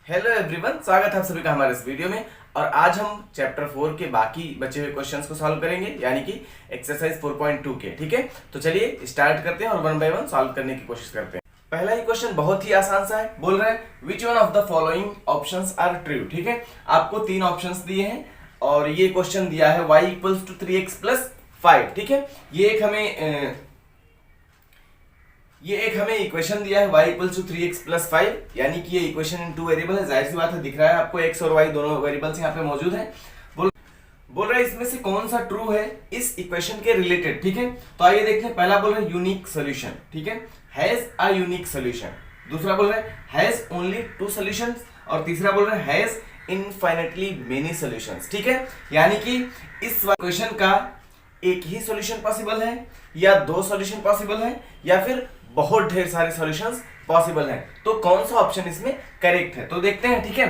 Hello everyone, स्वागत है आप सभी का हमारे इस वीडियो में। और आज हम चैप्टर 4 के बाकी बचे हुए क्वेश्चंस को सॉल्व करेंगे, यानी कि एक्सरसाइज 4.2 के। ठीक है, तो चलिए स्टार्ट करते हैं और वन बाय वन सॉल्व करने की कोशिश करते हैं। पहला ही क्वेश्चन बहुत ही आसान सा है। बोल रहा है which one of the following options are true. ठीक है, आपको तीन ऑप्शंस दिए हैं और ये क्वेश्चन दिया है y equals to 3x plus 5। ठीक है, ये एक हमें इक्वेशन दिया है y equals to 3x plus 5, यानी कि ये इक्वेशन इन टू वेरिएबल है। जाहिर सी बात है, दिख रहा है आपको x और y दोनों वेरिएबल्स यहाँ पे मौजूद हैं। बोल रहा है इसमें से कौन सा ट्रू है इस इक्वेशन के रिलेटेड। ठीक है, तो आइए देखते हैं। पहला बोल रहा है यूनिक सोल्यूशन। ठीक है, हैज अ यूनिक सोल्यूशन। दूसरा बोल रहा है हैज ओनली टू सॉल्यूशंस और तीसरा बोल रहा है हैज इनफाइनेटली मेनी सॉल्यूशंस। ठीक है, यानी कि इस इक्वेशन का एक ही सॉल्यूशन पॉसिबल है, या दो सॉल्यूशन पॉसिबल है, या फिर बहुत ढेर सारे सॉल्यूशंस पॉसिबल हैं। तो कौन सा ऑप्शन इसमें करेक्ट है, तो देखते हैं। ठीक है,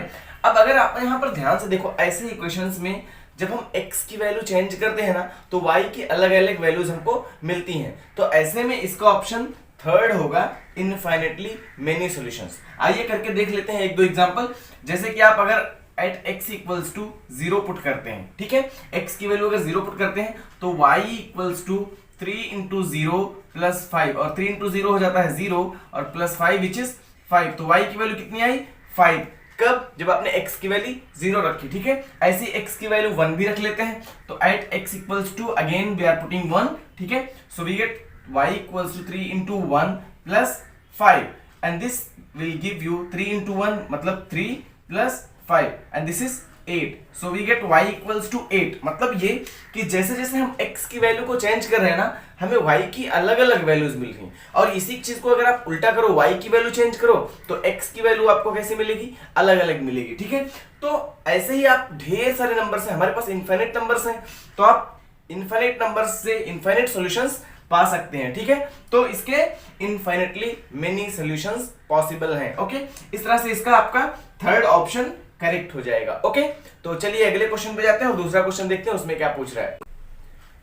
अब अगर आप यहाँ पर ध्यान से देखो, ऐसे इक्वेशंस में जब हम x की वैल्यू चेंज करते हैं ना, तो y की अलग अलग वैल्यूज हमको मिलती हैं। तो ऐसे में इसका ऑप्शन थर्ड होगा, इनफाइनेटली मेनी सॉल्यूशंस। आइए करके देख लेते हैं एक दो एग्जांपल। जैसे कि आप अगर at x equals to 0 put करते हैं, ठीक है, x की वैल्यू अगर 0 पुट करते हैं तो y equals to 3 into 0 plus 5, और 3 इंटू 0 हो जाता है 0 और प्लस 5 विच इज 5। तो y की वैल्यू कितनी आई 5। कब? जब आपने x की वैल्यू 0 रखी। ठीक है, ऐसी x की वैल्यू 1 भी रख लेते हैं। तो at x equals to again we are putting 1। ठीक है, so we get y equals to 3 into 1 plus 5 and this will give you 3 into 1 मतलब 3 plus 5 and this is 8। So we get y equals to 8। मतलब ये कि जैसे जैसे हम x की वैल्यू को चेंज कर रहे हैं ना, हमें y की अलग अलग वैल्यूज मिल रही हैं। और इसी चीज को अगर आप उल्टा करो, y की वैल्यू चेंज करो, तो x की वैल्यू आपको कैसे मिलेगी, अलग अलग मिलेगी। ठीक है, तो ऐसे ही आप ढेर सारे नंबर्स हैं, हमारे पास इनफाइनाइट नंबर्स हैं, तो आप इनफाइनाइट नंबर्स से इनफाइनाइट सॉल्यूशंस पा सकते हैं। ठीक है, तो इसके इनफाइनाइटली मेनी सॉल्यूशंस पॉसिबल हैं। ओके, इस तरह से इसका आपका थर्ड ऑप्शन करेक्ट हो जाएगा। ओके, तो चलिए अगले क्वेश्चन पे जाते हैं और दूसरा क्वेश्चन देखते हैं उसमें क्या पूछ रहा है।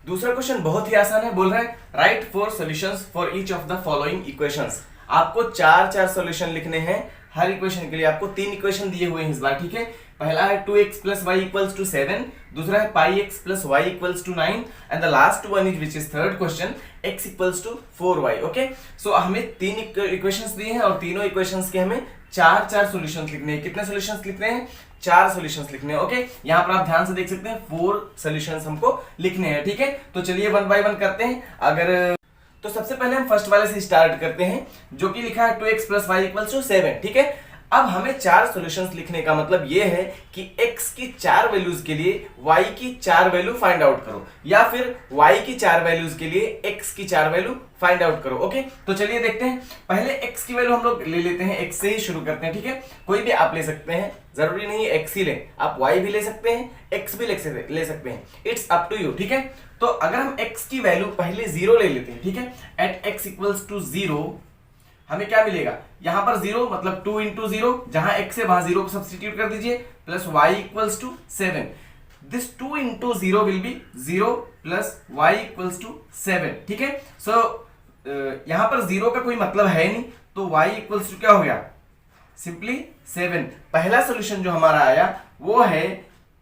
दूसरा क्वेश्चन बहुत ही आसान है। बोल रहा है right 4 solutions for each of the following equations. आपको चार सॉल्यूशन लिखने हैं हर इक्वेशन के लिए। आपको 3 इक्वेशन दिए हुए हैं इस बार। ठीक है, पहला है 2x plus y equals to 7, दूसरा है pi x plus y equals to 9 and the last one is which is third question x equals to 4y। Okay, so हमें 3 इक्वेशंस दिए हैं और तीनों इक्वेशंस के हमें चार सॉल्यूशंस लिखने हैं। कितने सॉल्यूशंस लिखने हैं? 4 सॉल्यूशंस लिखने हैं। ओके, यहाँ पर आप ध्यान से देख सकते हैं 4 सॉल्यूशंस हमको लिखने हैं। ठीक है, तो चलिए वन बाय वन करते हैं। तो सबसे पहले हम फर्स्ट वाले से स्टार्ट करते हैं, जो कि लिखा है 2x plus y equals to 7। ठीक है, अब हमें 4 सॉल्यूशंस लिखने का मतलब यह है कि x की 4 वैल्यूज के लिए y की 4 वैल्यू फाइंड आउट करो, या फिर y की 4 वैल्यूज के लिए x की 4 वैल्यू फाइंड आउट करो। ओके, तो चलिए देखते हैं। पहले x की वैल्यू हम लोग ले लेते हैं, x से ही शुरू करते हैं। ठीक है, कोई भी आप ले सकते हैं, जरूरी नहीं है x ही लें, आप y भी ले सकते हैं, x भी ले सकते हैं, इट्स अप टू यू। ठीक है, तो अगर हम x की वैल्यू पहले 0 ले लेते हैं, ठीक है, एट x इक्वल्स टू 0 हमें क्या मिलेगा, यहां पर 0 मतलब 2 इंटू 0, जहां x है वहां 0 को सब्स्टिट्यूट कर दीजिए, plus y equals to 7। This 2 into 0 will be 0 plus y equals to 7। ठीक है, सो यहां पर 0 का कोई मतलब है नहीं, तो y इक्वल्स टू क्या हो गया, सिंपली 7। पहला सोल्यूशन जो हमारा आया वो है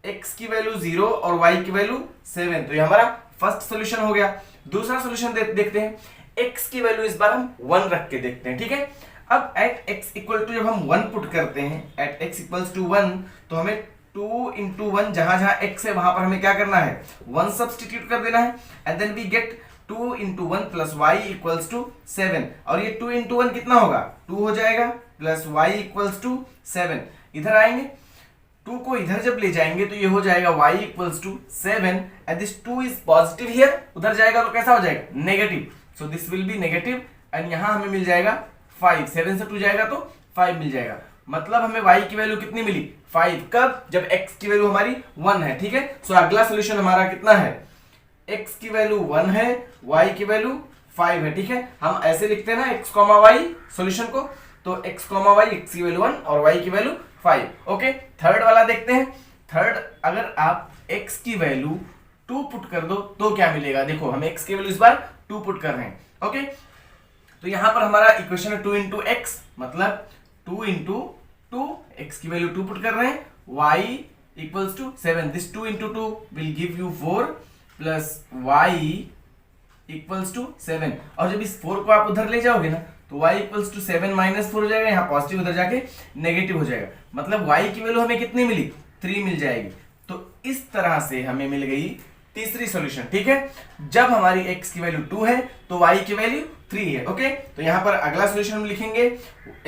x की वैल्यू 0 और y की वैल्यू 7, तो ये हमारा फर्स्ट सोल्यूशन हो गया। दूसरा सोल्यूशन देखते हैं, x की वैल्यू इस बार हम 1 रख के देखते हैं। ठीक है, अब एट x इक्वल टू जब हम 1 पुट करते हैं, एट x इक्वल्स टू 1, तो हमें 2 इंटू 1, जहां जहां x है वहां पर हमें क्या करना है, 1 सब्स्टिट्यूट कर देना है and then we get 2 into 1 plus y equals to 7। और ये 2 इंटू 1 कितना होगा, 2 हो जाएगा, प्लस y इक्वल्स टू 7। इधर आएंगे, 2 को इधर जब ले जाएंगे तो ये हो जाएगा y equals to 7 and this 2 is positive here, उधर जाएगा तो कैसा हो जाएगा, negative, so this will be negative and यहां हमें मिल जाएगा 5। 7 से 2 जाएगा तो 5 मिल जाएगा, मतलब हमें y की वैल्यू कितनी मिली, 5। कब? जब x की वैल्यू हमारी 1 है। ठीक है, सो अगला सोल्यूशन हमारा कितना है, x की वैल्यू 1 है, y की वैल्यू 5 है। ठीक है, हम ऐसे लिखते हैं ना x, y सोल्यूशन को, तो x, y, x की वैल्यू 1 और y की वैल्यू 5। ओके, थर्ड वाला देखते हैं। थर्ड, अगर आप x की वैल्यू 2 पुट कर दो तो क्या मिलेगा, देखो हम x की वैल्यू इस बार 2 पुट कर रहे हैं। ओके, तो यहां पर हमारा इक्वेशन है 2 इंटू एक्स, मतलब 2 इंटू 2, x की वैल्यू 2 पुट कर रहे हैं, y equals to 7, this 2 into 2 will give you 4 plus y equals to 7। और जब इस 4 को आप उधर ले जाओगे ना तो y इक्वल्स टू 7 माइनस 4 हो जाएगा, यहाँ पॉजिटिव उधर जाके नेगेटिव हो जाएगा, मतलब y की वैल्यू हमें कितनी मिली, 3 मिल जाएगी। तो इस तरह से हमें मिल गई तीसरी सॉल्यूशन। ठीक है, जब हमारी x की वैल्यू 2 है तो y की वैल्यू 3 है। ओके, तो यहाँ पर अगला सॉल्यूशन हम लिखेंगे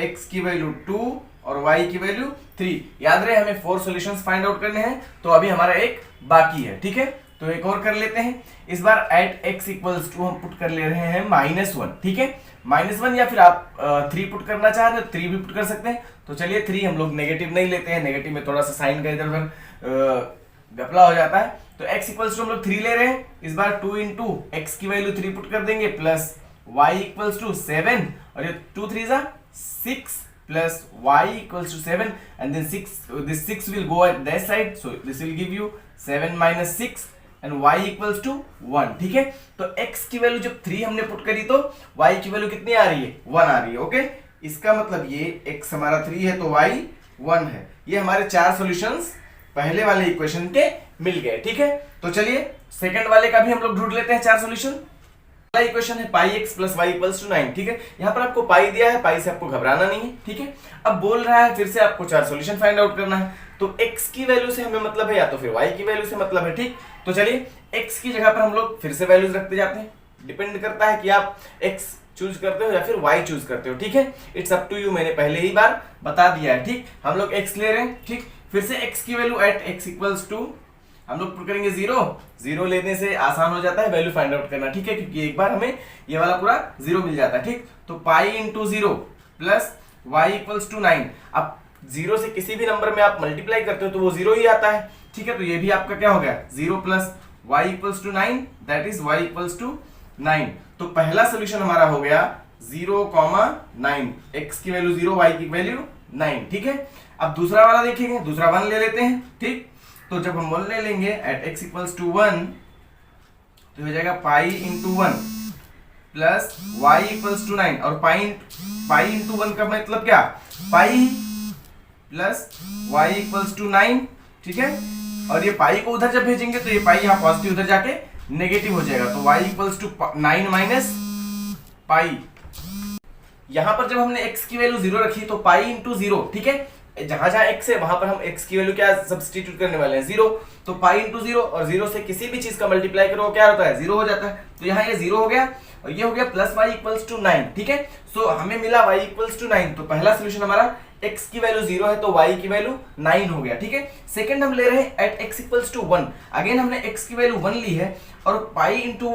x की वैल्यू 2 और y की वैल्यू 3। याद रहे हमें 4 सॉल्यूशंस फाइंड आउट करने हैं, तो अभी हमारा एक बाकी है। ठीक है, तो एक और कर लेते हैं। इस बार एट x इक्वल्स टू हम पुट कर ले रहे हैं -1। ठीक है, -1 या फिर आप 3 पुट करना चाह रहे हो 3 भी पुट कर सकते हैं। तो चलिए 3 हम लोग नेगेटिव नहीं लेते हैं, नेगेटिव में थोड़ा सा साइन का इधर उधर घपला हो जाता है। तो x इक्वल्स टू हम लोग 3 ले रहे हैं, इस बार 2 इंटू x की वैल्यू 3 पुट कर देंगे प्लस y इक्वल्स टू 7, और ये 2 3 जा 6 plus y equals to 7, and then 6, this 6 will go at that side, so this will give you 7 minus 6 and y equals to 1। ठीक है, तो x की वैल्यू जब 3 हमने पुट करी तो y की वैल्यू कितनी आ रही है, 1 आ रही है। ओके, इसका मतलब ये x हमारा 3 है तो y 1 है। ये हमारे 4 सॉल्यूशंस पहले वाले इक्वेशन के मिल गए। ठीक है, तो चलिए सेकंड वाले का भी हम लोग ढूंढ लेते हैं 4 सॉल्यूशन। इक्वेशन है pi x plus y equals to 9। ठीक है, यहाँ पर आपको पाई दिया है, पाई से आपको घबराना नहीं है। ठीक है, अब बोल रहा है फिर से आपको 4 सॉल्यूशन फाइंड आउट करना है, तो x की वैल्यू से हमें मतलब है या तो फिर y की वैल्यू से मतलब है। ठीक, तो चलिए x की जगह पर हम लोग फिर से वैल्यूज रखते जाते हैं, डिपेंड करता है कि आप x चूज करते हो या फिर y चूज करते हो। ठीक है, इट्स अप टू यू, मैंने पहले ही बार बता दिया है। ठीक, हम लोग x ले रहे हैं। ठीक, फिर से x की value at x equals to हम लोग पुट करेंगे 0 लेने से आसान हो जाता है वैल्यू फाइंड आउट करना। ठीक है, क्योंकि एक बार हमें ये वाला पूरा 0 मिल जाता है। ठीक, तो pi into 0 plus y equals to 9। अब 0 से किसी भी नंबर में आप मल्टीप्लाई करते हो तो वो 0 ही आता है। ठीक है, तो ये भी आपका क्या हो गया 0 plus y equals to 9, that is y equals to 9। तो पहला सोल्यूशन हमारा हो गया 0,9, x की वैल्यू 0, y की वैल्यू 9। ठीक है, अब दूसरा वाला देखेंगे, दूसरा 1 ले लेते हैं। ठीक, तो जब हम 1 ले लेंगे एट x इक्वल्स टू 1 तो हो जाएगा pi into 1 plus y equals to 9, और पाई इंटू 1 का मतलब क्या, pi plus y equals to 9। ठीक है, और ये पाई को उधर जब भेजेंगे तो ये पाई यहाँ पॉजिटिव उधर जाके नेगेटिव हो जाएगा, तो y equals to 9 minus pi. यहां पर जब हमने x की वैल्यू 0 रखी तो पाई इंटू 0। ठीक है, जहां जहां x है वहां पर हम x की वैल्यू क्या सब्स्टिट्यूट करने वाले हैं, 0। तो पाई इंटू 0, और 0 से किसी भी चीज का मल्टीप्लाई करो क्या होता है, 0 हो जाता है। तो यहाँ ये 0 हो गया और ये हो गया प्लस y इक्वल्स टू 9। ठीक है, सो हमें मिला y इक्वल्स टू 9। तो पहला सोल्यूशन हमारा x की वैल्यू 0 है तो y की वैल्यू 9 हो गया। ठीक है, सेकंड हम ले रहे हैं at x equals to 1। Again हमने x की वैल्यू 1 ली है और पाई इंटू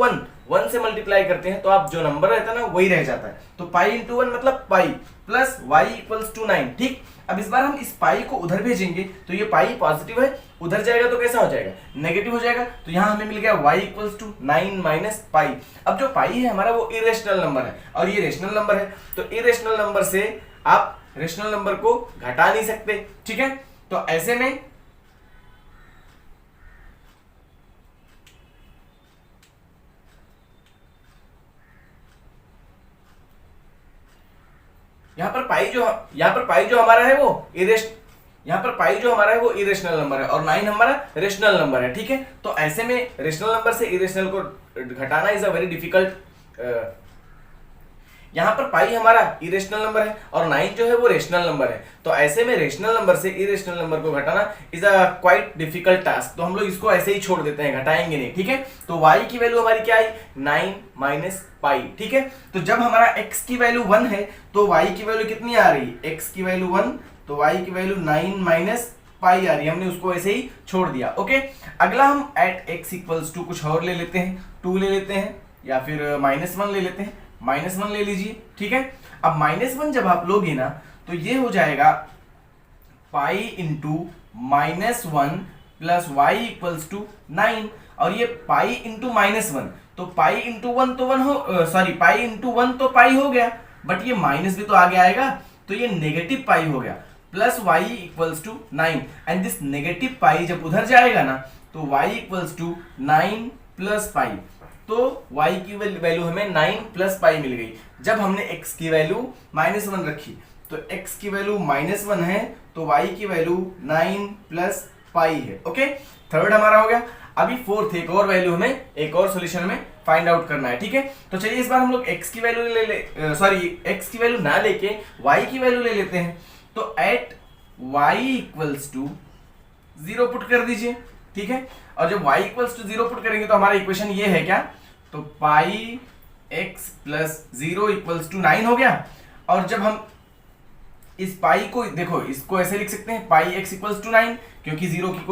1 से मल्टीप्लाई करते हैं तो आप जो नंबर रहता है ना वही रह जाता है। तो पाई इंटू 1 मतलब pi plus y equals to 9। ठीक, अब इस बार हम इस पाई को उधर भेजेंगे तो ये पाई पॉजिटिव है, उधर जाएगा तो कैसा हो जाएगा, नेगेटिव हो जाएगा। तो यहाँ हमें मिल गया y equals to 9 minus pi. अब जो पाई है हमारा वो इरेशनल नंबर है और ये रेशनल नंबर है, तो इरेशनल नंबर से आप रेशनल नंबर को घटा नहीं सकते। ठीक है, तो ऐसे में यहाँ पर पाई जो हमारा है वो इरेशनल नंबर है और 9 हमारा रेशनल नंबर है। ठीक है, तो ऐसे में रेशनल नंबर से इरेशनल को घटाना इज अ वेरी डिफिकल्ट। यहाँ पर पाई हमारा इरेशनल नंबर है और 9 जो है वो रेशनल नंबर है, तो ऐसे में रेशनल नंबर से इरेशनल नंबर को घटाना is a quite difficult task. तो हम लोग इसको ऐसे ही छोड़ देते हैं, घटाएंगे नहीं। ठीक है, तो y की वैल्यू हमारी क्या आई, 9 माइनस पाई। ठीक है, तो जब हमारा x की वैल्यू 1 है तो y की वैल्यू कितनी आ रही है, x की वैल्यू 1 तो y की वैल्यू 9 माइनस पाई आ रही है, हमने उसको ऐसे ही छोड़ दिया। ओके, अगला हम एट x इक्वल्स टू कुछ और ले लेते हैं, 2 ले लेते हैं या फिर -1 ले लेते हैं, -1 ले लीजिए। ठीक है, अब -1 जब आप लोगे ना तो ये हो जाएगा pi into -1 plus y equals to 9, और ये पाई इंटू -1 तो पाई इंटू 1 तो 1 हो, सॉरी पाई इंटू 1 तो पाई हो गया, बट ये माइनस भी तो आगे आएगा तो ये नेगेटिव पाई हो गया, plus y equals to 9, and this negative pi जब उधर जाएगा ना तो y equals to 9 plus pi, तो y की वैल्यू हमें 9 प्लस पाई मिल गई। जब हमने x की वैल्यू -1 रखी तो x की वैल्यू -1 है, तो y की वैल्यू 9 प्लस पाई है। ओके, थर्ड हमारा हो गया। अभी फोर्थ एक और वैल्यू हमें एक और सॉल्यूशन में फाइंड आउट करना है, ठीक है। तो चलिए इस बार हम लोग x की वैल्यू x की वैल्यू ना लेके y की वैल्यू ले लेते हैं। तो at y equals to 0 put कर दीजिए, ठीक है। और जब y इक्वल्स टू 0 पुट करेंगे तो हमारा इक्वेशन ये है क्या, तो पाई x प्लस 0 इक्वल्स टू 9 हो गया। और जब हम इस पाई को देखो, इसको ऐसे लिख सकते हैं पाई x इक्वल्स टू 9, क्योंकि 0 की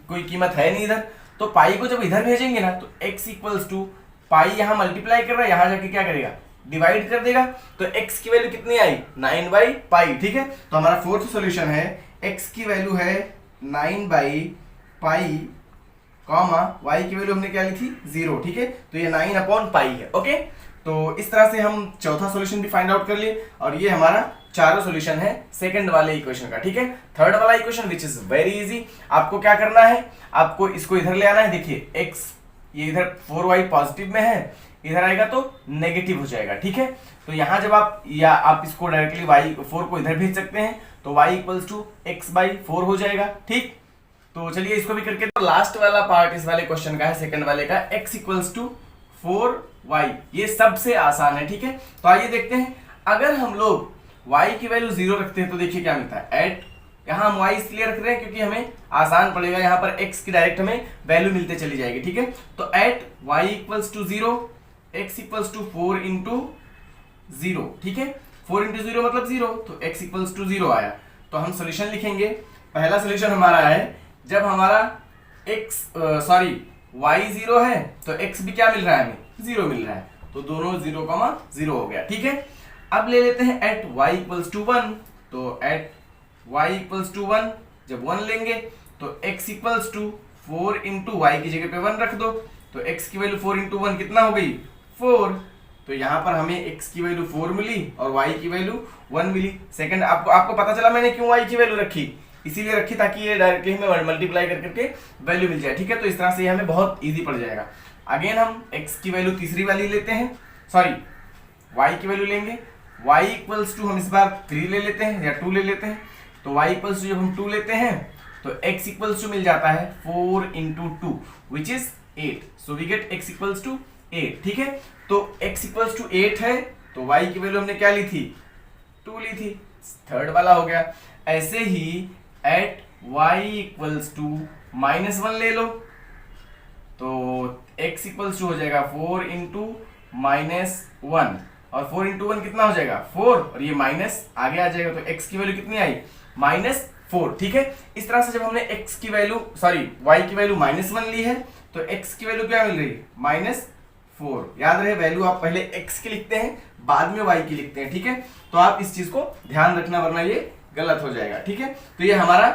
कोई कीमत है नहीं इधर। तो पाई को जब इधर भेजेंगे ना तो x इक्वल्स टू पाई यहां मल्टीप्लाई कर रहा है, यहां जाके क्या करेगा, डिवाइड कर देगा। तो x की वैल्यू कितनी आई, 9 बाई पाई, ठीक है। तो हमारा फोर्थ सॉल्यूशन है x की वैल्यू है 9 बाई पाई, कॉमा y की वैल्यू हमने क्या ली थी, 0, ठीक है। तो ये 9 अपॉन पाई है। ओके, तो इस तरह से हम चौथा सॉल्यूशन भी फाइंड आउट कर लिए, और ये हमारा चारों सॉल्यूशन है सेकंड वाले इक्वेशन का, ठीक है। थर्ड वाला equation which is very easy, आपको क्या करना है, आपको इसको इधर ले आना है। देखिए x ये इधर 4y पॉजिटिव में है, इधर आएगा तो नेगेटिव हो जाएगा, ठीक है। तो यहां जब आप इसको डायरेक्टली y4 को इधर भेज सकते हैं, तो y इक्वल्स टू x/4 हो जाएगा, ठीक। तो चलिए इसको भी करके, तो लास्ट वाला पार्ट इस वाले क्वेश्चन का है, सेकंड वाले का, x इक्वल्स टू 4y, ये सबसे आसान है, ठीक है। तो आइए देखते हैं, अगर हम लोग y की वैल्यू 0 रखते हैं तो देखिए क्या मिलता है। एट यहाँ हम y इसलिए रख रहे हैं क्योंकि हमें आसान पड़ेगा, यहाँ पर x की डायरेक्ट हमें वैल्यू मिलते चली जाएगी, ठीक है। तो at y equals to 0, x equals to 4 into 0, ठीक है। 4 इंटू 0 मतलब 0, तो x इक्वल्स टू 0 आया। तो हम सोल्यूशन लिखेंगे। पहला सोल्यूशन हमारा है जब हमारा y 0 है तो x भी क्या मिल रहा है, हमें 0 मिल रहा है, तो दोनों 0,0 हो गया, ठीक है। अब ले लेते हैं एट y इक्वल्स टू 1, तो एट y इक्वल्स टू 1 जब 1 लेंगे तो x equals to 4 into y की जगह पे 1 रख दो, तो x की वैल्यू 4 इंटू 1 कितना हो गई, 4। तो यहाँ पर हमें x की वैल्यू 4 मिली और y की वैल्यू 1 मिली। सेकंड आपको पता चला मैंने क्यों y की वैल्यू रखी, इसीलिए रखी ताकि ये डायरेक्टली हमें मल्टीप्लाई करके वैल्यू मिल जाए, ठीक है। तो इस तरह से ये हमें बहुत ईजी पड़ जाएगा। अगेन हम x की वैल्यू तीसरी वाली लेते हैं, y की वैल्यू लेंगे, y इक्वल्स टू हम इस बार 3 ले लेते हैं या 2 ले लेते हैं। तो y इक्वल्स टू जब हम 2 लेते हैं तो x इक्वल्स टू मिल जाता है 4 into 2 which is 8, so we get x equals to 8, ठीक है। तो x इक्वल्स टू 8 है, तो y की वैल्यू हमने क्या ली थी, 2 ली थी, थर्ड वाला हो गया। ऐसे ही एट y इक्वल्स टू -1 ले लो, तो x इक्वल्स टू हो जाएगा 4 इंटू -1, और 4 इंटू 1 कितना हो जाएगा, 4, और ये माइनस आगे आ जाएगा, तो x की वैल्यू कितनी आई, -4, ठीक है। इस तरह से जब हमने x की वैल्यू y की वैल्यू -1 ली है तो x की वैल्यू क्या मिल रही है, -4। याद रहे वैल्यू आप पहले x की लिखते हैं बाद में y की लिखते हैं, ठीक है। तो आप इस चीज को ध्यान रखना वरना ये गलत हो जाएगा, ठीक है। तो ये हमारा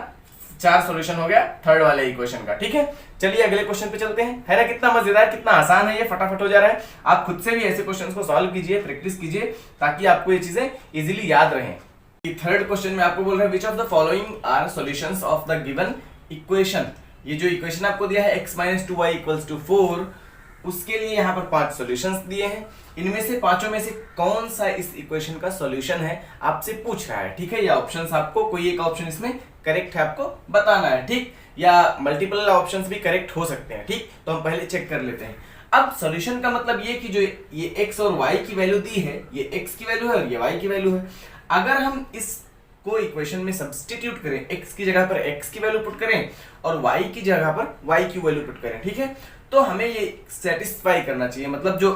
4 सॉल्यूशन हो गया थर्ड वाले इक्वेशन का, ठीक है। चलिए अगले क्वेश्चन पे चलते हैं। है ना कितना मजेदार, कितना आसान है, ये फटाफट हो जा रहा है। आप खुद से भी ऐसे क्वेश्चंस को सॉल्व कीजिए, प्रैक्टिस कीजिए, ताकि आपको ये चीजें इजीली याद रहें। थर्ड क्वेश्चन में आपको बोल रहा है which of the following are solutions of the given equation. ये जो इक्वेशन आपको दिया है x - 2y = 4, उसके लिए यहाँ पर 5 सॉल्यूशंस दिए हैं। इनमें से पांचों में से कौन सा इस इक्वेशन का सॉल्यूशन है आपसे पूछ रहा है, ठीक है। या ऑप्शंस आपको कोई एक ऑप्शन इसमें करेक्ट है आपको बताना है, ठीक, या मल्टीपल ऑप्शंस भी करेक्ट हो सकते हैं, ठीक। तो हम पहले चेक कर लेते हैं। अब सॉल्यूशन का मतलब ये कि जो ये x और y की वैल्यू दी है, ये x की वैल्यू है और ये y की वैल्यू है। अगर हम इसको इक्वेशन में सब्स्टिट्यूट करें, x की जगह पर x की वैल्यू पुट करें और y की जगह पर y की वैल्यू पुट करें, ठीक है, तो हमें ये सेटिस्फाई करना चाहिए। मतलब जो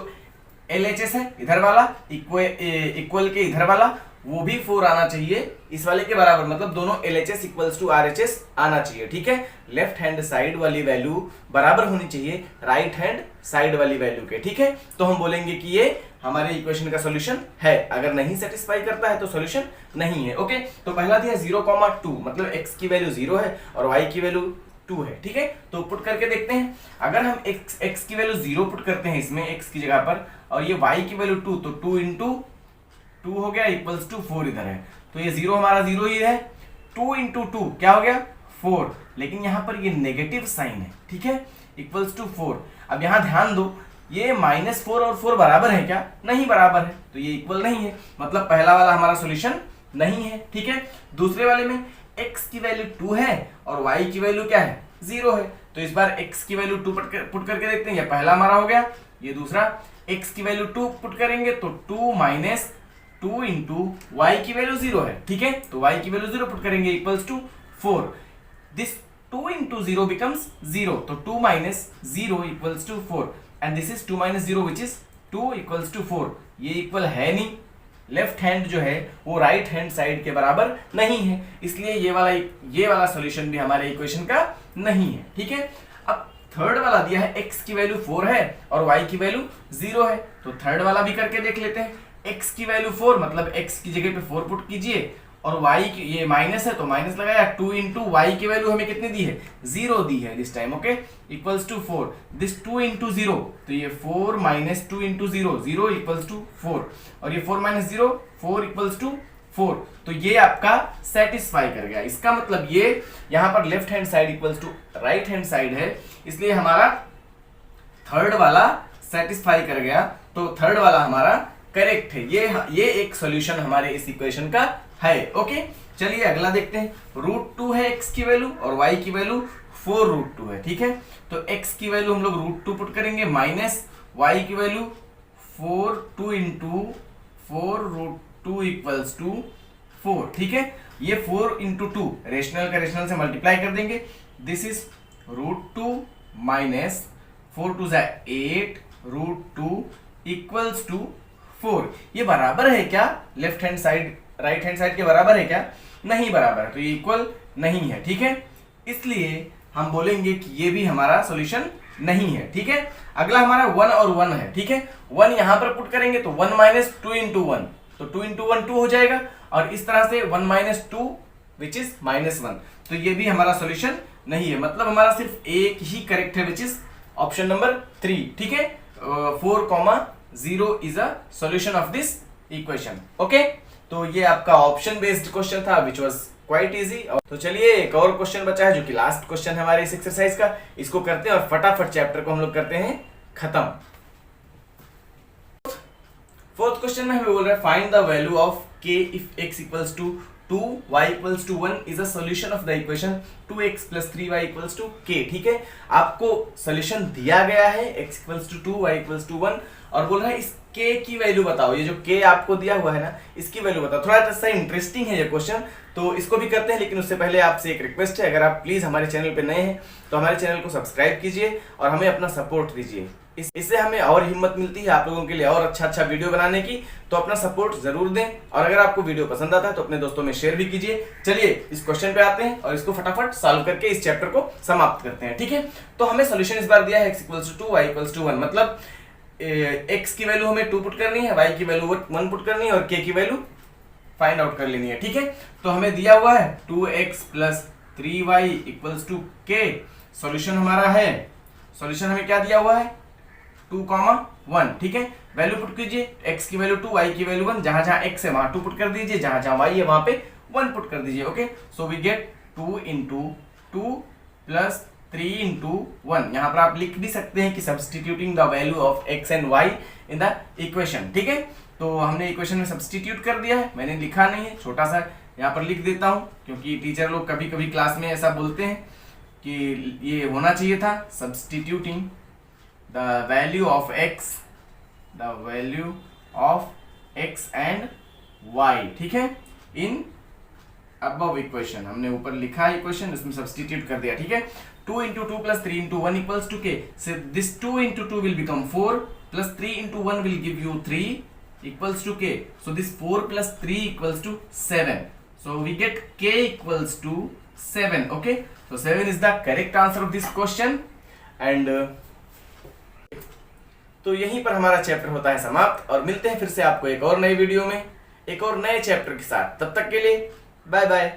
LHS है इधर वाला इक्वल के इधर वाला वो भी 4 आना चाहिए इस वाले के बराबर, मतलब दोनों LHS = RHS आना चाहिए, ठीक है। लेफ्ट हैंड साइड वाली वैल्यू बराबर होनी चाहिए राइट हैंड साइड वाली वैल्यू के, ठीक है। तो हम बोलेंगे कि ये हमारे इक्वेशन का सॉल्यूशन है। अगर नहीं सेटिस्फाई करता है तो सॉल्यूशन नहीं है, ओके। तो पहला दिया 0,2, मतलब x की वैल्यू 0 है और y की वैल्यू 2 है, ठीक है। तो पुट करके देखते हैं। अगर हम x की वैल्यू 0 पुट करते हैं इसमें x की जगह पर, और ये y की वैल्यू 2, तो 2 इंटू 2 हो गया = 4 इधर है, तो ये 0 हमारा 0 ही है। 2 इंटू 2 क्या हो गया 4, लेकिन यहाँ पर ये नेगेटिव साइन है, ठीक है, =4। अब यहाँ ध्यान दो, ये -4 और 4 बराबर है क्या, नहीं बराबर है, तो ये इक्वल नहीं है, मतलब पहला वाला हमारा सॉल्यूशन नहीं है, ठीक है। दूसरे वाले में x की वैल्यू 2 है और y की वैल्यू क्या है 0 है, तो इस बार x की वैल्यू 2 पुट करके देखते हैं। ये पहला हमारा हो गया, ये दूसरा x की वैल्यू 2 पुट करेंगे तो 2 माइनस 2 इंटू वाई की वैल्यू 0 है, ठीक है, तो y की वैल्यू 0 पुट करेंगे equals to 4। This 2 into 0 becomes 0, तो 2 minus 0 equals to 4 and this is 2 minus 0 which is 2 equals to 4। ये इक्वल है नहीं, लेफ्ट हैंड जो है वो राइट हैंड साइड के बराबर नहीं है, इसलिए ये वाला सॉल्यूशन भी हमारे इक्वेशन का नहीं है, ठीक है। अब थर्ड वाला दिया है x की वैल्यू 4 है और y की वैल्यू 0 है, तो थर्ड वाला भी करके देख लेते हैं। x की वैल्यू 4 मतलब x की जगह पे 4 पुट कीजिए और y की ये माइनस है तो माइनस लगाया, 2 इंटू वाई की वैल्यू हमें कितनी दी है 0 दी है this time, okay, equals to 4। This 2 into 0 तो ये 4 माइनस 2 इंटू 0 0 इक्वल्स टू 4 और ये 4 माइनस 0 4 इक्वल्स टू 4, तो ये आपका सेटिस्फाई कर गया। इसका मतलब ये यहाँ पर left hand side equals to right hand side है, इसलिए हमारा थर्ड वाला सेटिस्फाई कर गया, तो थर्ड वाला हमारा करेक्ट है। ये एक सॉल्यूशन हमारे इस इक्वेशन का है, ओके। चलिए अगला देखते हैं। √2 है x की वैल्यू और y की वैल्यू 4√2 है, ठीक है, तो x की वैल्यू हम लोग √2 पुट करेंगे माइनस y की वैल्यू 4 2 इंटू 4√2 इक्वल्स टू 4, ठीक है। ये 4 इंटू 2 रेशनल का रेशनल से मल्टीप्लाई कर देंगे, this is √2 minus 4 2 8 √2 equals to 4। ये बराबर है क्या left hand side right hand side के बराबर है क्या? नहीं बराबर है, तो ये इक्वल नहीं है, ठीक है। इसलिए हम बोलेंगे कि ये भी हमारा सॉल्यूशन नहीं है, ठीक है। अगला हमारा 1 और 1 है, ठीक है। 1 यहां पर पुट करेंगे तो 1 माइनस 2 इंटू 1, तो 2 इंटू 1 2 हो जाएगा और इस तरह से 1 माइनस 2 विच इज -1, तो ये भी हमारा सॉल्यूशन नहीं है। मतलब हमारा सिर्फ एक ही करेक्ट है विच इज ऑप्शन नंबर 3, ठीक है। 4,0 is a solution of this equation, okay. तो ये आपका ऑप्शन बेस्ड क्वेश्चन था विच वाज क्वाइट इजी। तो चलिए एक और क्वेश्चन बचा है जो कि लास्ट क्वेश्चन है हमारे इस एक्सरसाइज का, इसको करते हैं और फटाफट चैप्टर को हम लोग करते हैं खत्म। फोर्थ क्वेश्चन में हमें बोल रहा है find the value of k if x equals to 2 y equals to 1 is a solution of the equation 2x plus 3y equals to k, ठीक है। आपको सॉल्यूशन दिया गया है x equals to 2 y equals to 1 और बोल रहा है इस k की वैल्यू बताओ। ये जो k आपको दिया हुआ है ना, इसकी वैल्यू बताओ। थोड़ा सा इंटरेस्टिंग है ये क्वेश्चन, तो इसको भी करते हैं, लेकिन उससे पहले आपसे एक रिक्वेस्ट है, अगर आप प्लीज हमारे चैनल पे नए हैं तो हमारे चैनल को सब्सक्राइब कीजिए और हमें अपना सपोर्ट दीजिए। इससे हमें और हिम्मत मिलती है आप लोगों के लिए और अच्छा वीडियो बनाने की, तो अपना सपोर्ट जरूर दें और अगर आपको वीडियो पसंद आता है तो अपने दोस्तों में शेयर भी कीजिए। चलिए इस क्वेश्चन पे आते हैं और इसको फटाफट सॉल्व करके इस चैप्टर को समाप्त करते हैं, ठीक है। तो हमें सॉल्यूशन इस बार दिया है x equals to 2 y equals to 1, मतलब x की वैल्यू हमें 2 पुट करनी है, y की वैल्यू 1 पुट करनी है और k की वैल्यू फाइंड आउट कर लेनी है, ठीक है। तो हमें दिया हुआ है 2x plus 3y equals to k। Solution हमारा है, सॉल्यूशन हमें क्या दिया हुआ है 2,1, ठीक है। वैल्यू पुट कीजिए, x की वैल्यू 2 y की वैल्यू 1, जहां जहां x है वहां 2 पुट कर दीजिए, जहां जहां y है वहां पे 1 पुट कर दीजिए, okay. So we get 2 into 2 plus 3 into 1। यहां पर आप लिख भी सकते हैं कि substituting the value of x and y in the equation, ठीक है। तो हमने इक्वेशन में सब्सटीट्यूट कर दिया है, मैंने लिखा नहीं है, छोटा सा यहाँ पर लिख देता हूँ क्योंकि टीचर लोग कभी कभी क्लास में ऐसा बोलते हैं कि ये होना चाहिए था substituting the value of x and y, ठीक है, इन अबव इक्वेशन। हमने ऊपर लिखा है इक्वेशन, उसमें सब्सटीट्यूट कर दिया, ठीक है। 2 into 2 plus 3 into 1 equals to k. So this 2 into 2 will become 4 plus 3 into 1 will give you 3 equals to k. So this 4 plus 3 equals to 7. So we get k equals to 7. Okay. So 7 is the correct answer of this question. And तो यहीं पर हमारा chapter होता है समाप्त और मिलते हैं फिर से आपको एक और नई वीडियो में एक और नए चैप्टर के साथ। तब तक के लिए बाय बाय।